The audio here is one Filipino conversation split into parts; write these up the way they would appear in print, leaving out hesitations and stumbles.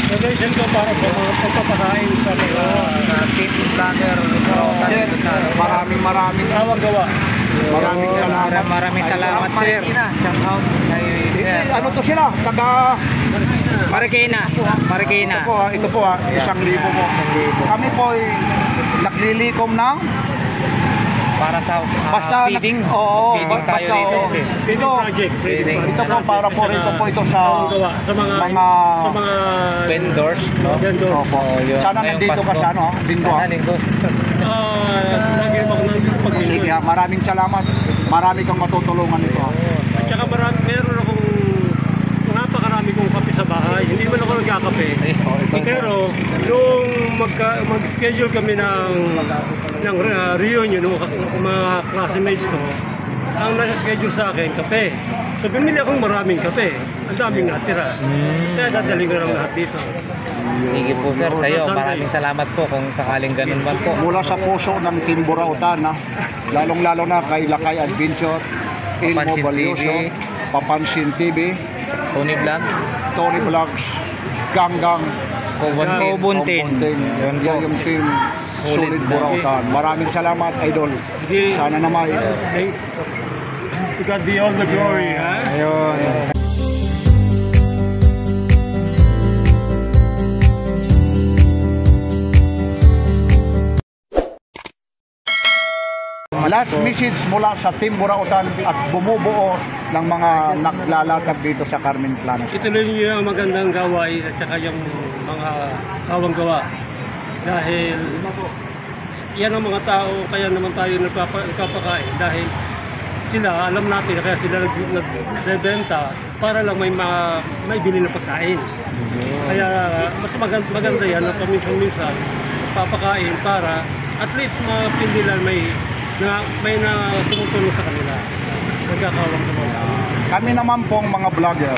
Donation ko para sa mga pagpapakain sa mga team vlogger. Maraming awang gawa. Maraming salamat, sir. Shout out kay sir. Ano to sila? Taga Marikina. Ito po, 1,000 po. Kami po ay naglilikom ng Para sa basta feeding. Oo, Feeding tayo dito. Ito Feeding. ito po para po rito po ito sa mga Vendors, no? Opo. Sana nandito ka sa ano, linggo. Sana linggo. Lagi ako nandito pag Sige, maraming salamat. Marami kang matutulungan nito. At saka meron akong napakarami kong kape sa bahay. Hindi man ako nagkakape. Pero nung mag-schedule kami ng reunion ng mga classmates ko, ang nasa schedule sa akin, kape. So bumili akong maraming kape. Ang daming natira. Kaya dadaling ko lang lahat dito. Sige po sir, tayo. Maraming salamat po kung sakaling ganun man po. Mula sa puso ng Team Burautan, lalong-lalo na kay Lakay Adventure, Ilmo Papansin Balyoso, TV, Papansin TV, Tony Vlogs, Ganggang, Kobuntin. Yan yung Team Solid Burautan. Maraming salamat, idol. Sana naman. To God be all the glory, ha? Ayun. Last message mula sa Team Burautan at bumubuo ng mga naglalatag dito sa Carmen Planas. Ituloy niyo ang magandang gawain at saka yung mga kawang gawa. Dahil yan ang mga tao, kaya naman tayo nagpapakain. Dahil sila, alam natin, kaya sila nagbebenta para lang may bili na pagkain. Kaya mas maganda yan na paminsan-minsan papakain para at least mapindilan may tumutulong sa kanila. Nagkakawang naman. Kami naman pong mga vlogger,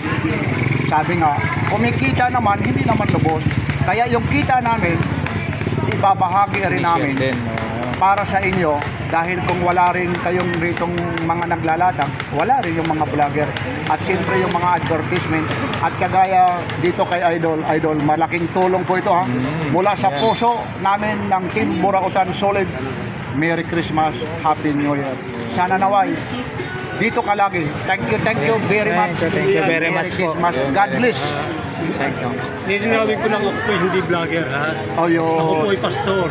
sabi nga, kumikita naman, hindi naman lubos. Kaya yung kita namin, ibabahagi rin namin para sa inyo. Dahil kung wala rin kayong ritong mga naglalatag, wala rin yung mga vlogger. At siyempre yung mga advertisement. At kagaya dito kay Idol, malaking tulong po ito ha. Mula sa puso namin ng Team Burautan Solid, Merry Christmas, Happy New Year. Sana naway, dito ka lagi. Thank you very much. Thank you very much po. God bless. Thank you. Nilinawin ko lang, ako po hindi vlogger, ha? Ako po ay pastor.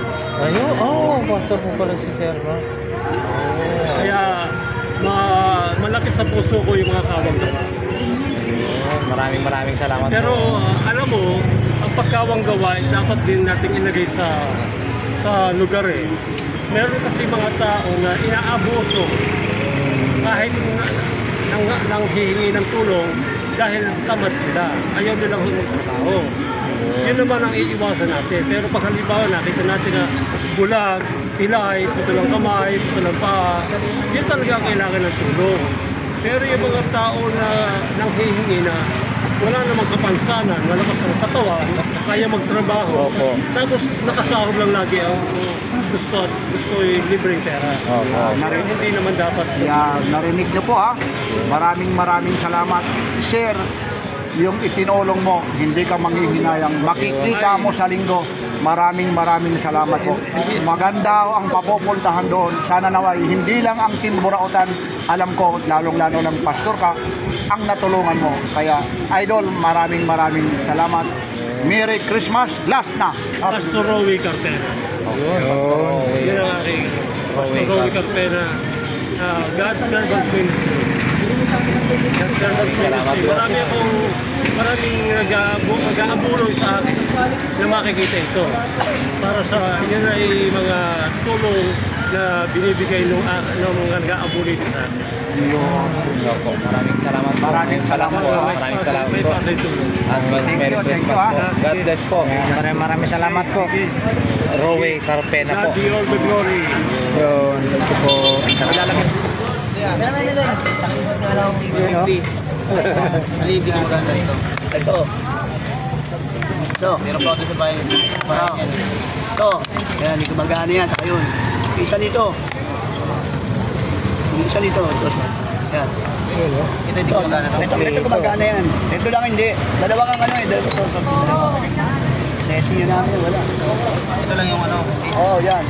Pastor po pala si sir, no? Kaya malaki sa puso ko yung mga kawang gawa. Maraming salamat. Pero alam mo, ang pagkawang gawa dapat din natin ilagay sa lugar eh. Meron kasi mga tao na inaabuso kahit nang hihingi ng tulong dahil tamad sila. Ayaw nilang magtrabaho. Yun naman ang iiwasan natin. Pero pag halimbawa nakita natin na bulag, pilay, putulang kamay, putulang paa, yun talaga ang kailangan ng tulong. Pero yung mga tao na nang hihingi na wala namang kapansanan, malakas ang katawan, kaya magtrabaho, tapos nakasahod lang lagi ang gusto yung libreng pera. Hindi naman dapat. Narinig niyo po ha. Maraming salamat. Sir, yung itinulong mo, hindi ka manghihinayang. Makikita mo sa linggo. Maraming salamat po. Maganda ang papupuntahan doon. Sana naway, hindi lang ang Team Burautan, alam ko, lalong-lalo ng pastor ka, ang natulungan mo. Kaya, Idol, maraming salamat. Merry Christmas. Last na. Pastor Rowie Carpena. Yun ang aking Pastor Rowie Carpena. God's Servant Ministry. Maraming nag-aabulong sa akin na makikita ito. Para sa yun ay mga tulong na binibigay ng mga nag-aabulong sa akin. Maraming salamat po. Maraming salamat po. Merry Christmas po. God bless po. Maraming salamat po. Rowie Carpena po. God be all the glory. Yun. Thank you po. Hindi ka maganda ito. Ito. Meron pa ito sa bayan. Ito. Kaya hindi ka magana yan. Saka yun. Isa nito. Isa nito. Yan. Ito hindi ka magana. Ito gumagana yan. Ito lang hindi. Dalawa kang ano eh. SU namin, wala. Ito lang yung ano. Oo, yan.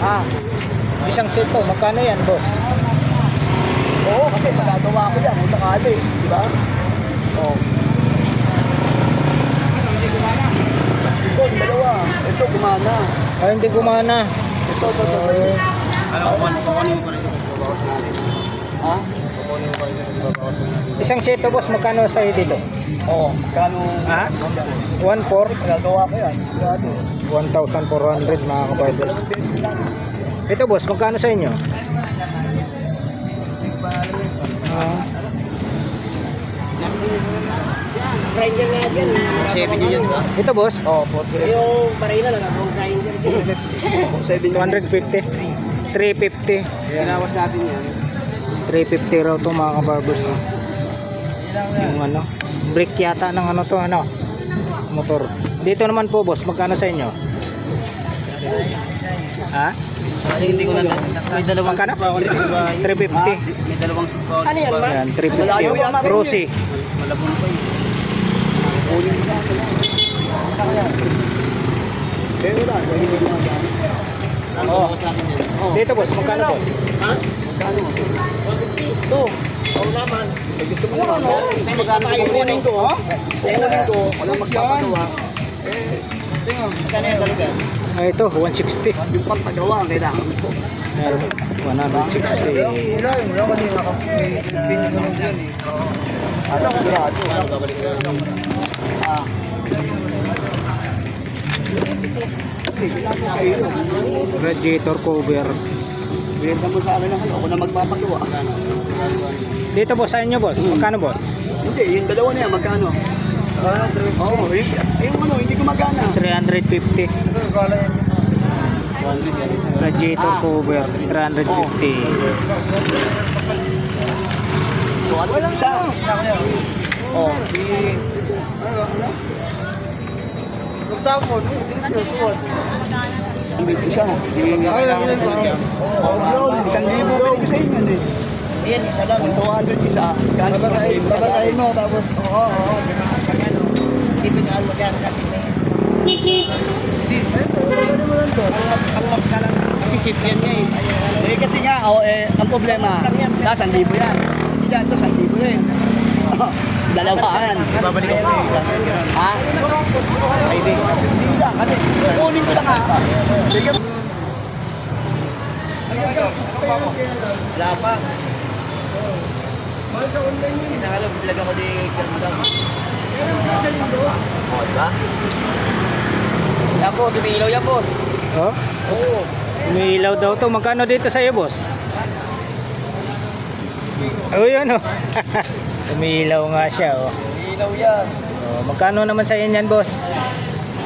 Ah, isang set to. Magkano yan, boss? Oo, kasi magagawa ko yan. Punta kali, di ba? Oo. Ito, yung dalawa. Ito, gumana. Ay, hindi gumana. Ito. Ano, kukunin ko rin ito. Ha? Isang set to, boss. Magkano sa'yo dito? Oo, magkano? Ha? 1,400. Magagawa ko yan. Sigurado. 1,400 mga kabarbers. Ito, boss. Magkano sa inyo? Grinder na yan. 7 yun, ha? Ito, boss. Oo, 4. Yung parina lang, ang grinder dyan. 250. 350. Ginawas natin yan. 350 raw to mga kabarbers. Yung ano, brake yata ng ano to, ano, motor. Dito naman po, boss, magkano sa inyo? Ha? Hindi ko na. May dalawang Magkano? sit pa ako dito sa bahay. 350. May dalawang sit pa ako. Ano yan, ba? Ayan, 350. Rosy. Malabon pa yun. Kunin mo lang. Eh, wala. Hindi ko magamit. Ano Oo. sa akin yan? Dito, boss, magkano, boss? Ha? Magkano? Ito. Oo naman. Gusto mo naman. Magkano kukunin ko, ha? Kukunin ko. Walang magpapagawa. Magkano yan talaga? Ah, ito, 160. Yung pagpagawa ang kailangan ko. Meron, 160. Wala kanina ako. Ano ko grado? Radiator cover. Benta mo sa akin ang ako na magpapagawa. Dito, boss, sa inyo, boss? Magkano, boss? Hindi, yung dalawa na yan, magkano? Oo, yung ano, hindi gumagana. 350. Radiator cover, 350. So, ano lang isa? Oo, di... Ano? Magtapon, hindi ko siya. Isang libo ko sa inyo eh. Yan, isa lang. 200 isa. Babatayin mo, tapos... Oo. Hindi pinaan mo dyan kasi hindi. Ang magkalang masisip yan niya eh. Kasi nga, ang problema, nasa 1,000 yan. Hindi dyan, ito 1,000 rin. Dalawaan. Babalik ako eh. Ha? Ay, di. Hindi lang, kasi kukunin ko lang ha. Wala pa. Pinakalam, bilag ako di Gandam. O, diba? Yan po, sumilaw yan, boss. Oh? Oo. Umiilaw daw to. Magkano dito sa iyo, boss? Oh, yun oh. Umiilaw nga siya oh. Sumilaw yan. Oh, magkano naman sa inyo yan, boss?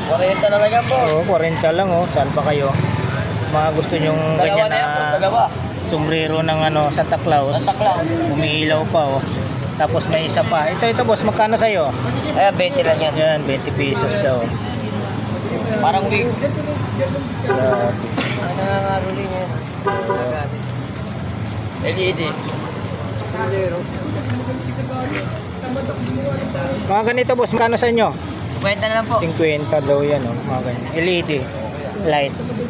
40 na lang yan, boss. Oh, 40 lang oh. Saan pa kayo? Mga gusto nyong ganyan na sombrero ng ano, Santa Claus. Santa Claus. Umiilaw pa oh. Tapos may isa pa. Ito boss, magkano sa iyo? Ayan, 20 lang yan. Yan, 20 pesos daw. Parang wig. Grabe. Ano nga ruling yan? LED. Mga ganito boss, magkano sa inyo? 50 na lang po. 50 daw yan oh, mga ganyan. LED lights.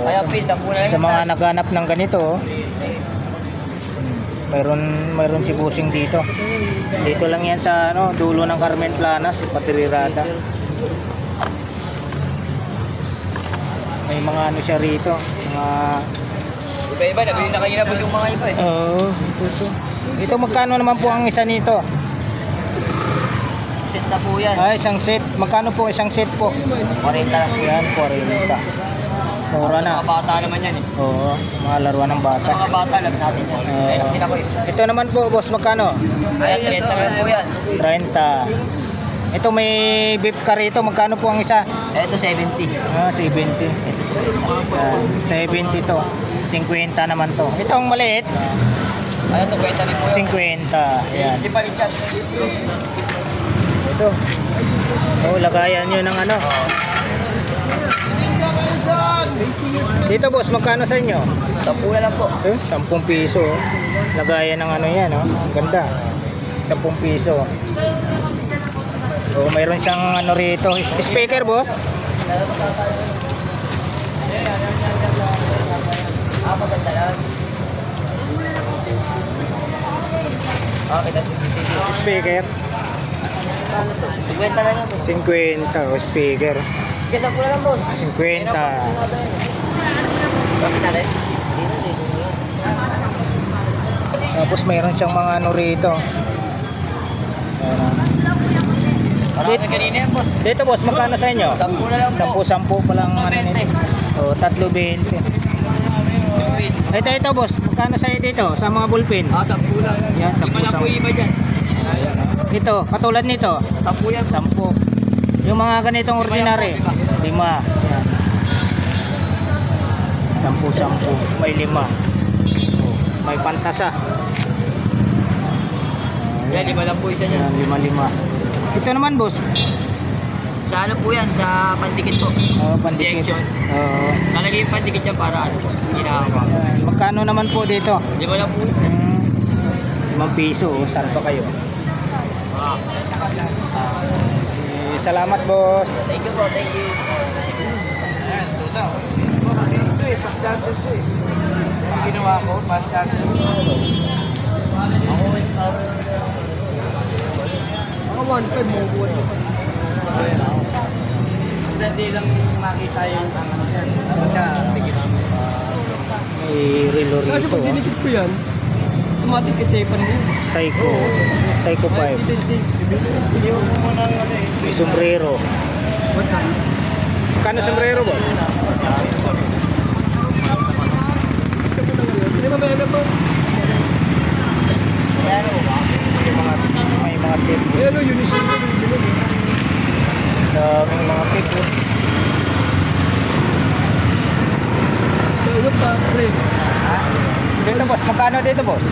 Kaya pizza po na Sa mga naghanap ng ganito oh. Mayroon si Busing dito. Dito lang yan sa ano, dulo ng Carmen Planas, Patirirada. May mga ano siya rito, mga iba-iba, nabili na kanina po yung mga iba eh. oh, ito magkano naman po ang isa nito? Set na po yan. Ah, isang set. Magkano po isang set po? 40 lang po yan. Yan, 40. Mura Sa na. mga bata naman yan eh. Oo, mga laruan ng Sa bata. mga bata, alam natin yan. Ay, nakita ko eh. Ito naman po, boss, magkano? Ayan, 30 lang po yan. 30. Ito may beef curry ito, magkano po ang isa? Ito 70. Ah, 70. Ito 70. Yan, 70 to. 50 naman to. Itong maliit, Ayan, sa 50 rin po yan. 50. Yan. Hindi pa rin yan. Ito. Oh, lagayan nyo ng ano. Oo. Dito, boss, magkano sa inyo? 10 na lang po. 10 piso. Oh. Lagayan ng ano yan, oh. Ang ganda. 10 piso. So, mayroon siyang ano rito. Speaker, boss? Speaker. 50 na lang po. 50 o speaker. Kesa po na lang boss. 50. Kasi natin. Tapos mayroon siyang mga ano rito. Marami kanina yan boss. Dito boss, magkano sa inyo? 10 na lang po. 10 pa lang ano nito. O, 3.20. Ito boss, magkano sa dito sa mga ballpen? 10 lang. Yan, 10. Lima lang po iba dyan. Ayan, ito, katulad nito, 10 yan. 10. Yung mga ganitong ordinary, 5. Yan. 10, may 5. Oh, may pantasa. Yan, 5 lang po isa dyan. Yan, 5. Ito naman boss, Sa ano po yan? Sa pandikit po. pandikit. Injection. Oo. Lalagay yung pandikit yan para ano po. Ginawa. Yan. Magkano naman po dito? 5 lang po. 5 piso, saan pa kayo? Ah. Salamat boss. Thank you po, thank you. Ginawa ko, fast charger. Ako 1.5 mo buwan. Hindi lang makita yung ano yan. Dapat ka, bigyan namin. May relo rito. Kasi pag dinikit ko yan, automatic kitepan din. Psycho 5. Iliwan mo muna ng ano eh. May sombrero. What time? Kano sombrero boss? Hindi ba ba po? May mga tip. Eh ano, Unisyn ko. Daming mga tip. Ano pa, pre? Dito boss, magkano dito boss?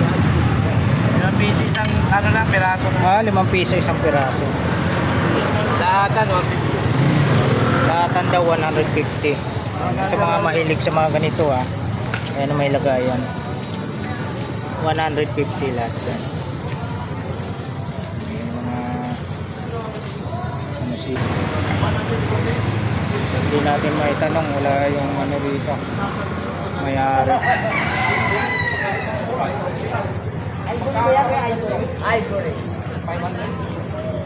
5 piso isang ano lang, piraso. 5 piso isang piraso. Lahatan, Lahatan daw 150. Sa mga mahilig sa mga ganito ayan may lagayan. 150 lahat yan. Yung mga ano si hindi natin maitanong, wala yung ano rito may-ari. Ivory. 500.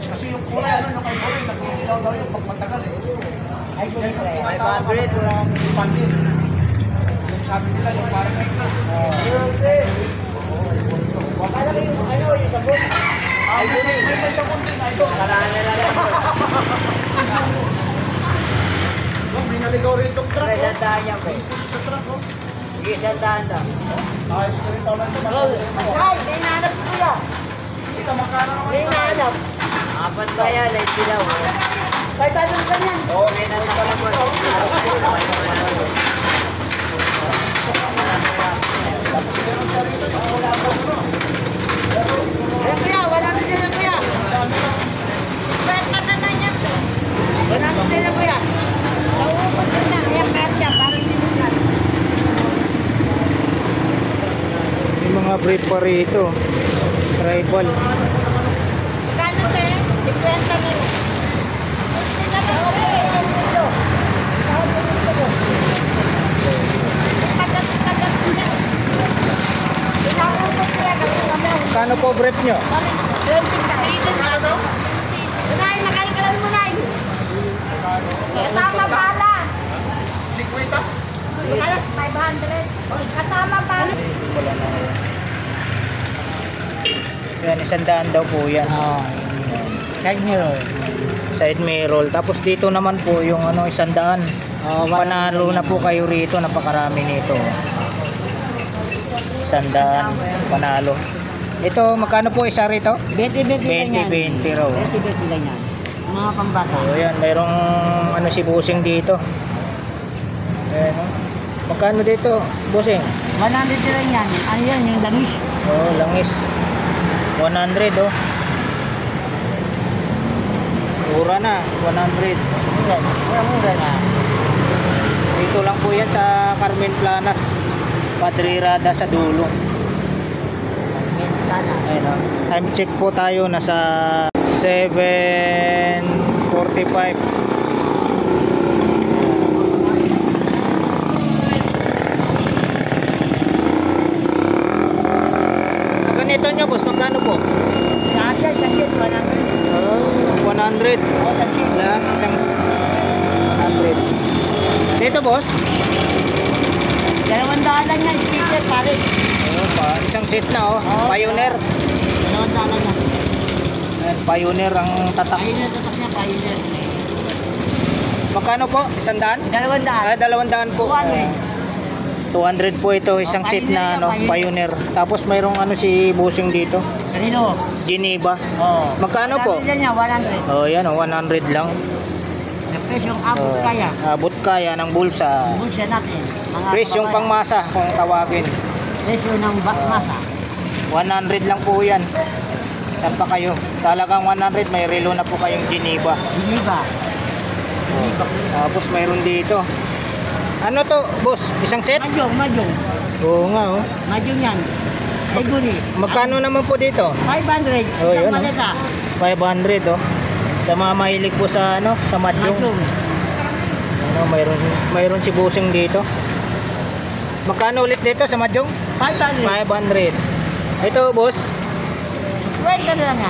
Kasi yung kulay, ano, yung ivory, nagdidilaw daw yung pagmatagal eh. Ivory, 500. walang pandit. Yung sabi nila, yung parang necklace. Yung sabon. May sabon din, idol. Binaligaw rin itong truck. Pre, dandahan niya po. Sige, dandahan daw. Ayos ko rin daw lang ito. Ay, may nahanap ko yan. Ito, makano naman May ito. nahanap. Apat ba yan? Light dilaw. 5,000 ka yan. Oo, may nahanap ko. Ayan kuya, 100 yan kuya. Pwede na na yan. 100 yan kuya. Nauubos na. Ayan kaya siya, parang sinukat. May mga brief pa rito. Tribal. Kano te? 50 na yun. Kano po brief nyo? Kasama pala. 50? 500. Kasama pala. Yan, 100 daw po yan. Side mirror. Side mirror. Tapos dito naman po yung ano 100. Panalo na po kayo rito, napakarami nito. 100 panalo. Ito magkano po isa rito? 20 20 raw. 20 lang yan. Mga pambata. So yan, mayroong ano si Busing dito. Ayan, magkano dito, Busing? 100 lang yan. Ano yan? Yung langis. Oh, langis. 100 oh. Mura na, 100. Mura na. Dito lang po yan sa Carmen Planas, Padre Rada sa dulo. Ayun, oh. Time check po tayo, nasa 7:45. Ganito nyo boss, magkano po? Kaya, sakit, 100. Oh, 100 Oh, sakit. lang, isang 100. Dito boss? 200 lang yan, speaker, pare. Oh, isang set na oh, Pioneer. 200 lang yan. Ayan, Pioneer ang tatak. Pioneer, tatak niya, Pioneer. Magkano po? 100? 200. Ah, 200 po. 200 po ito, isang Oh, set na ano, Pioneer. Pioneer. Tapos mayroong ano si Busing dito, Kanino? Geneva. Oh. Magkano po? Sabi niya, 100. Oh, yan oh, 100 lang. Sa presyong abot Oh, kaya. abot kaya ng bulsa. Bulsa natin. Mga Presyong kababayan. pangmasa kung tawagin. Presyo ng masa. 100 lang po yan. Saan pa kayo? Talagang 100, may relo na po kayong Geneva. Hindi ba? Oh. Tapos mayroon dito. Ano to, boss? Isang set? Majong. Oo nga oh. Majong yan. Ivory. Magkano naman po dito? 500. Oh, Isang yun, maleta. 500 oh. Sa mga mahilig po sa ano, sa madyong. Majong. Ano, mayroon si Busing dito. Magkano ulit dito sa madyong? 500. 500. Ito, boss, Wait ka na lang yan.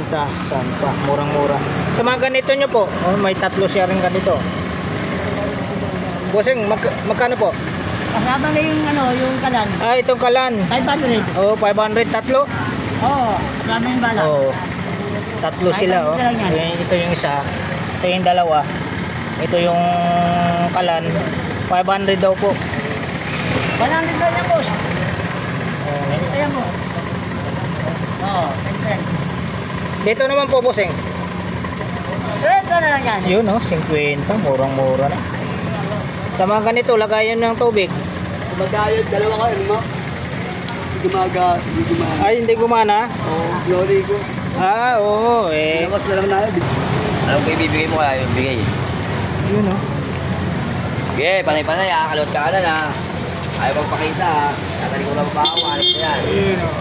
50. Saan pa? Murang-mura. Sa mga ganito nyo po, oh, may tatlo siya rin ganito. Busing, magkano po? Kasama na yung ano, yung kalan. Ah, itong kalan. 500. Oh, 500 tatlo. Oo. Kasama yung bala. Oh. Tatlo sila oh. 500 lang yan. Ayan, ito yung isa. Ito yung dalawa. Ito yung kalan. 500 daw po. 100 lang yan, boss. Oh. Ayan mo. Oo. 10. Dito naman po, Busing. 30 na lang yan. Yun oh, 50. Murang-mura na. Sa mga ganito, lagayan ng tubig. Magayad, dalawa ka, ano mo? Hindi gumaga. Ay, hindi gumana. Oo, glory ko. Ah, oo, eh. Lakas na lang na yun. Alam ko ibibigay mo kaya yung bigay. Yun oh. Sige, panay-panay ha. Kalot ka na na. Ayaw magpakita ha. Tatali ko lang ba ako. Alis na yan. Yun oh.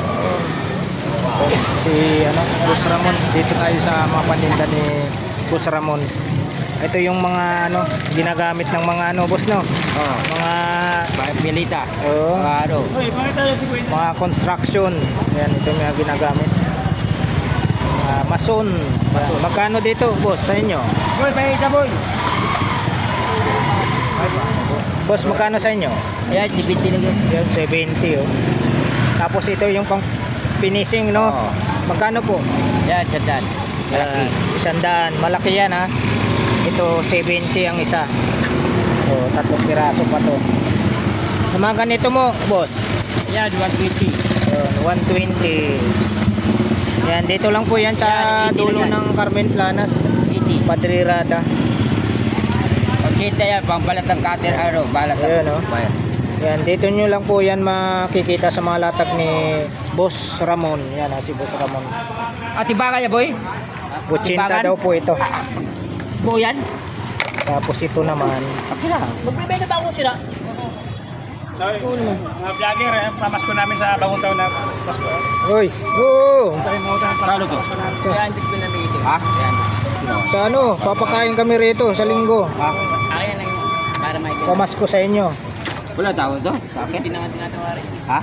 Si ano, Boss Ramon. Dito tayo sa mga paninda ni Boss Ramon. Ito yung mga ano, ginagamit ng mga ano, boss no? Oo. Mga Pilita. oh, Ano? mga construction. Yan, ito yung mga ginagamit. Mason. Magkano dito, boss, sa inyo? Boy, pahita boy. Boss, magkano sa inyo? Ayan, 70 lang yun. Yan, 70 oh. Tapos ito yung pang finishing, no? Oo. Magkano po? Yan, sandan. Malaki. 100. Malaki yan ha. Ito 70 ang isa. Oh, 3 piraso pa to. Sa mga ganito mo, boss? Ayan, 120. 120. Yan, dito lang po yan sa Yan, 80 dulo lang yan. ng Carmen Planas. 80. Padre Rada. 80 yan, pang balat ng cutter, ano, balat ng Ayan, oh. bayan. Yan, dito nyo lang po yan makikita sa mga latag ni Boss Ramon. Yan si Boss Ramon. Ati ba kaya, boy? 80 Timbangan? daw po ito. Buo yan? Tapos ito naman. Sila. Magbibay na ba ako sila? Mga vlogger, pamasko namin sa bagong taon na Pasko. Uy, oo. Paano to? Ayan, hindi ko na naisip. Ha? Yan. Sa ano, papakain kami rito sa linggo. Ayan lang yung para may Pamasko sa inyo. Wala tawag to? Sa akin? Hindi na nga tinatawarin. Ha?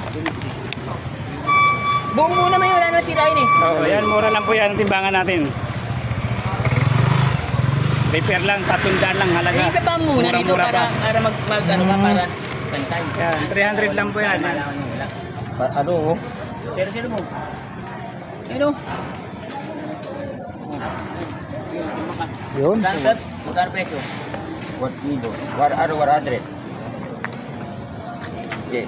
Buong muna may wala na sirain eh. Oo, yan, mura lang po yan ang timbangan natin. Repair lang, 300 lang halaga. Iba pa muna dito Murang-mura para pa. para mag ano ka para pantay. Yan, 300 lang po yan. Ano? Oh? Pero sino mo? Sino? Yun. Dandat, magkano presyo? What kilo? Ano, 100? Okay.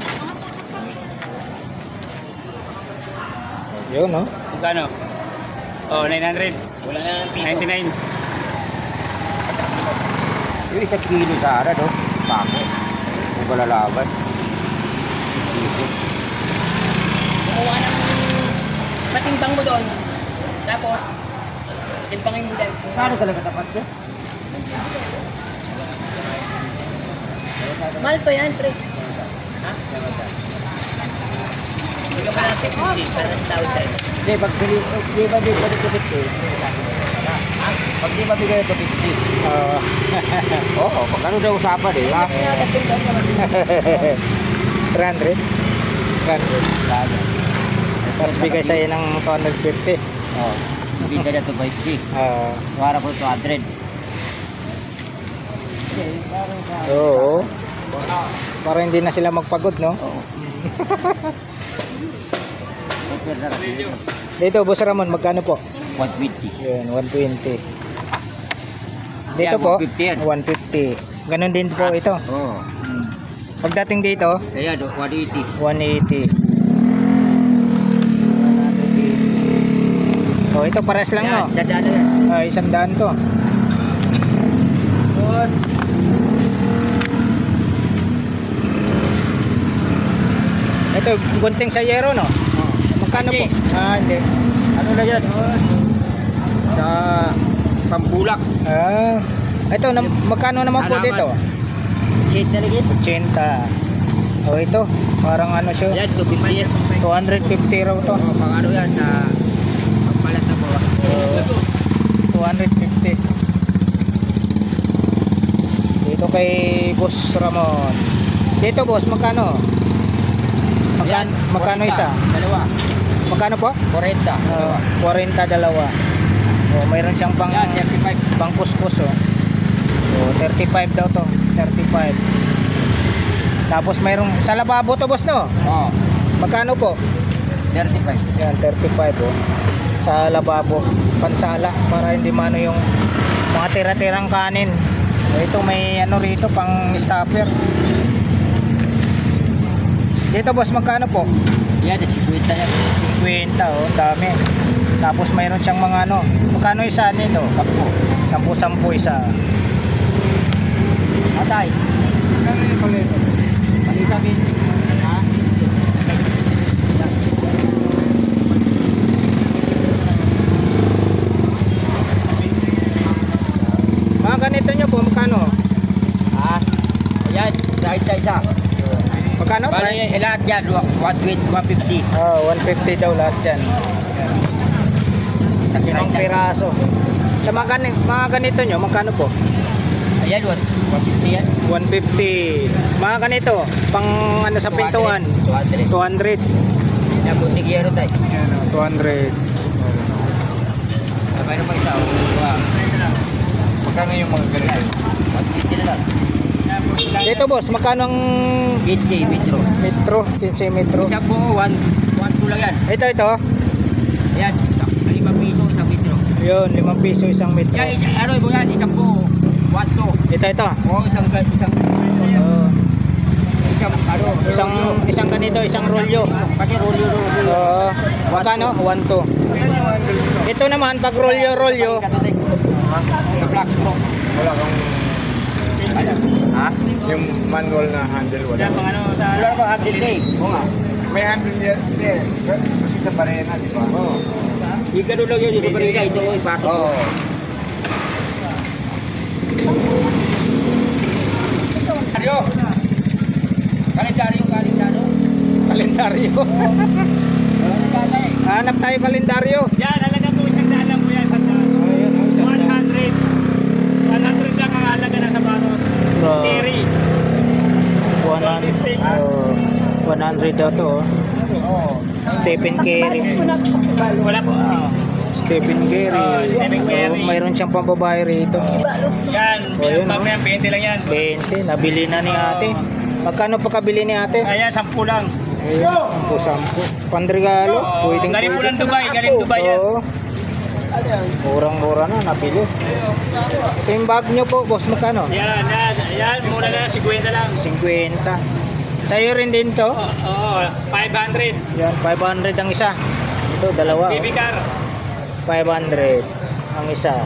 Yun, no? Magkano? Oh, 900. Wala na ng piso. 99. Yung 1 kilo sa ara, no? Pako. Kung kalalaban. Kumuha ng matimbang mo doon. Tapos, timbangin mo din. Paano talaga tapat ko? Mahal pa yan, pre. Ha? Bigyan mo lang 50. Para sa tawid tayo. Hindi, pag di ba di ba dito 50? Pag di mabigay ito 50. Oo, pag ano daw usapan eh. Ha? 300? 300. Tapos bigay sa'yo ng 250. Oo. Bigyan niya ito 50. Ah, Wala po 200. oo. Para hindi na sila magpagod, no? Oo. Super na rin. Dito, Boss Ramon, magkano po? 150. Yun, 120. Dito Yan, po, 150 yan. 150. Ganun din po ito. Oo. Pagdating dito, Kaya 180. 180. 180. Oh, ito pares lang, no? Yan, sa daan na yan. Ah, 100 to. Boss. Ito, gunting sa yero, no? Magkano po? Hindi. Ah, hindi. Ano na yan? Sa Pampulak. Ah, ito, magkano naman po Salamat. dito? Cheat na rin. 80. Oh, ito, parang ano siya. Yan, 250 yan. 250 raw to. Oo, pang ano yan, na pagpalat na po. 250. Dito kay Boss Ramon. Dito, boss, magkano? Yan, Magkano 40. isa? Dalawa. Magkano po? 40. 40 dalawa. Oh, mayroon siyang pang Yan, 35. pang kuskus, oh. Oh, 35 daw to. 35. Tapos mayroong sa lababo to, boss, no? Oo, Magkano po? 35. Yan, 35, oh. Sa lababo, pansala para hindi mano yung mga tira-tirang kanin. Oh, ito may ano rito pang stopper. Dito, boss, magkano po? Yan, 50 yan. 50, oh, dami. Tapos mayroon siyang mga ano, magkano isa nito? 10 isa. Atay. Palita bin. Ha? Mga ganito nyo po, magkano? Ha? Ayan, dahil sa isa. Magkano? Bali, lahat yan, 150. Oh, 150 daw lahat yan. Limang piraso. Sa mga ganito nyo, magkano po? Ayan, 150 yan. 150. Mga ganito, pang ano sa pintuan? 200. 200. Yan, butig yan tayo. Yan, oh, 200. Sabay na pa isa. Magkano yung mga ganito? 150 na lang. Dito, boss, magkano ang 15 metro. metro? 15 metro. Isang buo, 1 lang yan. Ito. Ayan, 5 piso, isang metro. Yun, 5 piso isang metro. Yan, ano mo yan, isang buo, 1 to. Ito. O, isang Oh, ano, isang ganito, isang rolyo. Kasi rolyo. Magkano? 1 to. Ito naman, pag rolyo. Sa black screw. Wala kang Ha? yung manual na handle, wala. Wala ba handle day? Oo nga. May handle yan, hindi. Kasi sa barena, di ba? Oo. Yung ganun lang yun, yung sa barila, ito ipasok. Oo. Kalendaryo. Kalendaryo. Kalendaryo. Hanap tayo kalendaryo. Yan, halaga po isang daan lang po yan. Ayun, 100. 100 lang ang halaga na sapatos. Terry. 100 daw to. Oh. Stephen Curry. Wala po. Stephen Curry. Stephen Curry. Oh, mayroon siyang pambabae rito. Yan, Oh, yun, mamaya 20 lang yan. 20, nabili na ni ate. Magkano pa kabili ni ate? Ayan, 10 lang. Ayun, 10. Pandregalo. Oo, Pwedeng galing po pwede. ng Dubai, galing Dubai yan. Oo. Murang-mura na, nabili. Ito yung bag nyo po, boss, magkano? Yan, muna na 50 lang. 50. Sa'yo rin din to? Oo, 500. Yan, 500 ang isa. Ito, dalawa. BB car. 500 ang isa.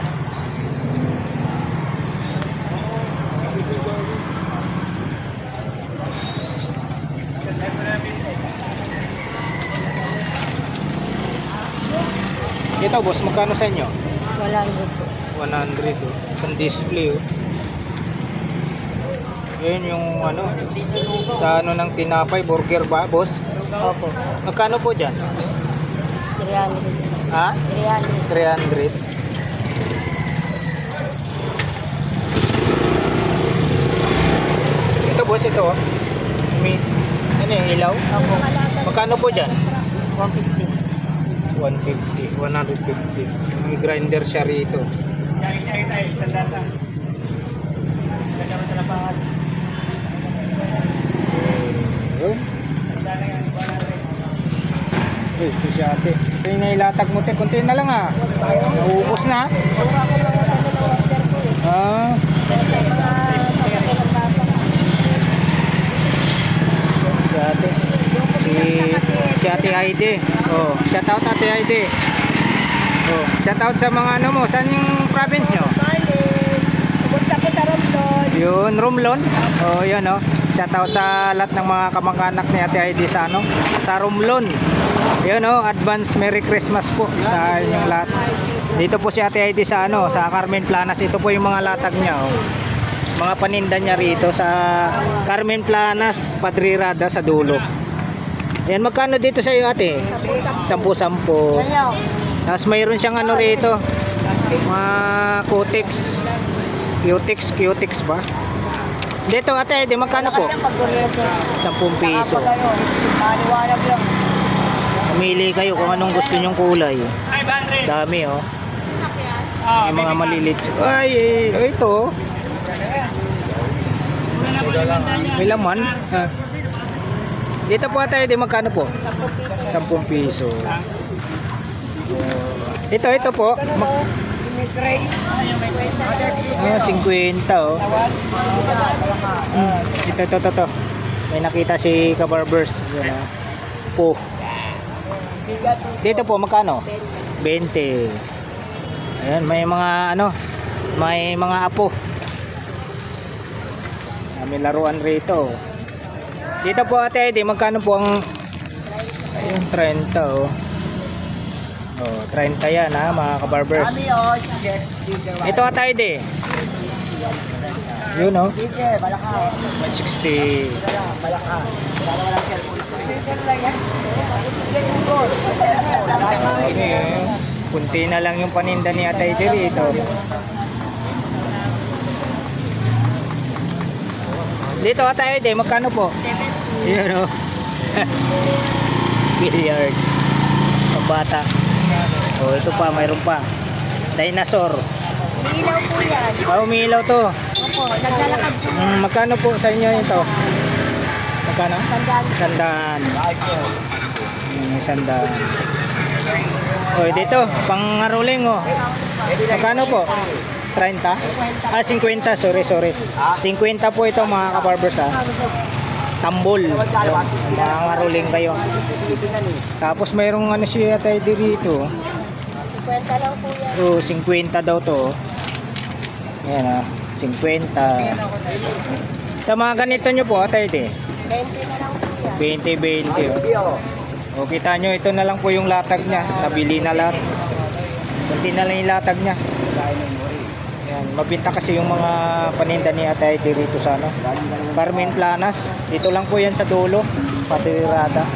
Ito, boss, magkano sa inyo? 100 oh. Ang display oh. Yun yung ano, sa ano ng tinapay, burger ba, boss? Opo. Magkano po dyan? 300. Ha? 300. 300. Ito boss, ito. May, ano yung ilaw? Opo. Magkano po dyan? 150. 150, 150. May grinder siya rito. Yun. Ito si ate. Ito yung nailatag mo, te. Kunti na lang ah. Naubos na. Ah. Si ate. Si ate Heidi. Oh, shout out ate Heidi. Oh, shout out sa mga ano mo. Saan yung province nyo? Kumusta po sa Romblon? Yun, Romblon. Oh, yun oh. Shout out sa lahat ng mga kamag-anak ni ate Heidi sa ano? Sa Romblon. Yun oh, advance Merry Christmas po sa inyong lahat. Dito po si ate Heidi sa ano, sa Carmen Planas. Ito po yung mga latag niya oh. Mga paninda niya rito sa Carmen Planas, Padrirada sa dulo. Yan, magkano dito sa iyo ate? 10-10. Tapos mayroon siyang ano rito, mga Cutex. Cutex ba? Dito ate, di magkano po? 10 piso. Maliwanag lang. Pumili kayo kung anong gusto nyong kulay. Dami oh. May mga malilit. Ay, ito. May laman. Ah. Dito po ate, di magkano po? 10 piso. Ito po. 50 oh. Ito. May nakita si Kabarbers. Yan oh. Po. Dito po magkano? 20. Ayan, may mga ano, may mga apo. May laruan rito. Dito po ate, di magkano po ang ayun 30 oh. Oh, 30 yan ha, mga kabarbers. Ito ate, di. Yun oh. 160. Okay. Kunti na lang yung paninda ni ate dito. Dito tayo din, magkano po? Yun o. Billiard. Pambata. O, ito pa, mayroon pa. Dinosaur. Umilaw po yan. Umilaw to. Opo, naglalakad po. Magkano po sa inyo ito? Magkano? 100. 100. O, dito, pangaruling o. Magkano po? 30? Ah, 50. Sorry. 50 po ito mga kabarbers ha. Tambol. Mga ngaruling kayo. Tapos mayroong ano siya tayo dito. 50 lang po yan. Oh, 50 daw to. Ayan ha. 50. Sa mga ganito nyo po, tayo di. 20 na lang po yan. 20. O, kita nyo, ito na lang po yung latag niya. Nabili na lahat. Kunti na lang yung latag niya. Yan, mabinta kasi yung mga paninda ni Ate Heidi dito sa ano, Carmen Planas. Dito lang po yan sa dulo, Padrirada.